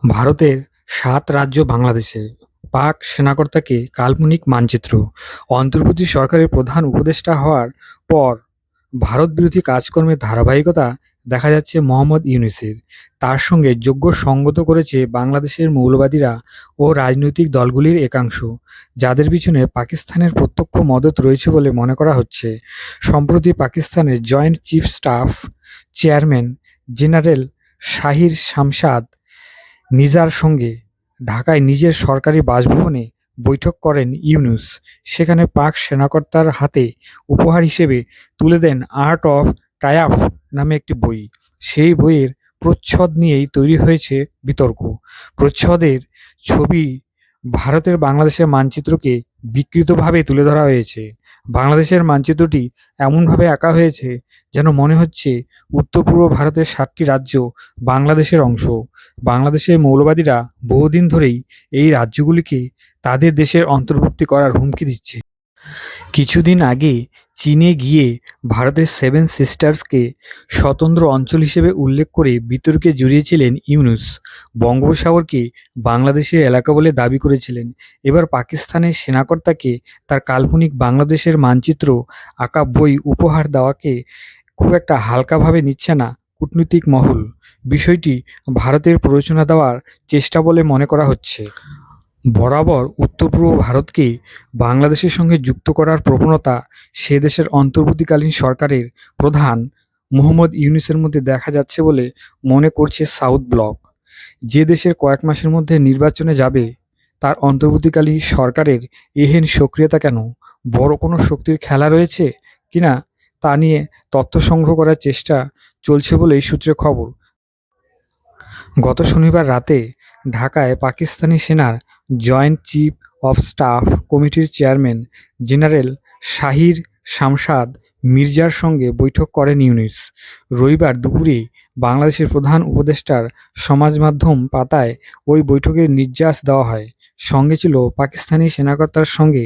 ভারতের ৭ রাজ্য বাংলাদেশে পাক সেনাকর্তাকে কাল্পনিক মানচিত্র। অন্তর্বর্তী সরকারের প্রধান উপদেষ্টা হওয়ার পর ভারতবিরোধী কাজকর্মের ধারাবাহিকতা দেখা যাচ্ছে মোহাম্মদ ইউনূসের। তার সঙ্গে যোগ্য সঙ্গত করেছে বাংলাদেশের মৌলবাদীরা ও রাজনৈতিক দলগুলির একাংশ, যাদের পিছনে পাকিস্তানের প্রত্যক্ষ মদদ রয়েছে বলে মনে করা হচ্ছে। সম্প্রতি পাকিস্তানের joint chief staff chairman general Shahir Shamshad Nizar সঙ্গে ঢাকায় নিজের সরকারি বাসভবনে বৈঠক করেন ইউনূস। সেখানে পাক সেনাকর্তার হাতে উপহার হিসেবে তুলে দেন আর্ট অফ ট্রায়াম্ফ নামে একটি বই। সেই বইয়ের প্রচ্ছদ নিয়েই তৈরি হয়েছে বিতর্ক। প্রচ্ছদের ছবি ভারতের বাংলাদেশের মানচিত্রকে বিকৃতভাবে তুলে ধরা হয়েছে। বাংলাদেশের মানচিত্রটি এমনভাবে আঁকা হয়েছে যেন মনে হচ্ছে উত্তর পূর্ব ভারতের ৭টি রাজ্য বাংলাদেশের অংশ। বাংলাদেশের মৌলবাদীরা বহুদিন ধরেই এই রাজ্যগুলিকে তাদের দেশের অন্তর্ভুক্তি করার হুমকি দিচ্ছে। কিছুদিন আগে চীনে গিয়ে ভারতের সেভেন সিস্টার্সকে স্বতন্ত্র অঞ্চল হিসেবে উল্লেখ করে বিতর্কে জড়িয়েছিলেন ইউনূস। বঙ্গোপসাগরকে বাংলাদেশের এলাকা বলে দাবি করেছিলেন। এবার পাকিস্তানের সেনাকর্তাকে তার কাল্পনিক বাংলাদেশের মানচিত্র আঁকা বই উপহার দেওয়াকে খুব একটা হালকাভাবে নিচ্ছে না কূটনৈতিক মহল। বিষয়টি ভারতের প্ররোচনা দেওয়ার চেষ্টা বলে মনে করা হচ্ছে। বরাবর উত্তর পূর্ব ভারতকে বাংলাদেশের সঙ্গে যুক্ত করার প্রবণতা সে দেশের অন্তর্বর্তীকালীন সরকারের প্রধান মোহাম্মদ ইউনূসের মধ্যে দেখা যাচ্ছে বলে মনে করছে সাউথ ব্লক। যে দেশের কয়েক মাসের মধ্যে নির্বাচনে যাবে, তার অন্তর্বর্তীকালীন সরকারের এহেন সক্রিয়তা কেন? বড় কোনো শক্তির খেলা রয়েছে কিনা তা নিয়ে তথ্য সংগ্রহ করার চেষ্টা চলছে বলেই সূত্রে খবর। গত শনিবার রাতে ঢাকায় পাকিস্তানি সেনার জয়েন্ট চিফ অফ স্টাফ কমিটির চেয়ারম্যান জেনারেল শাহির শামশাদ মির্জার সঙ্গে বৈঠক করেন ইউনূস। রবিবার দুপুরে বাংলাদেশের প্রধান উপদেষ্টার সমাজ মাধ্যম পাতায় ওই বৈঠকের নির্যাস দেওয়া হয়। সঙ্গে ছিল পাকিস্তানি সেনাকর্তার সঙ্গে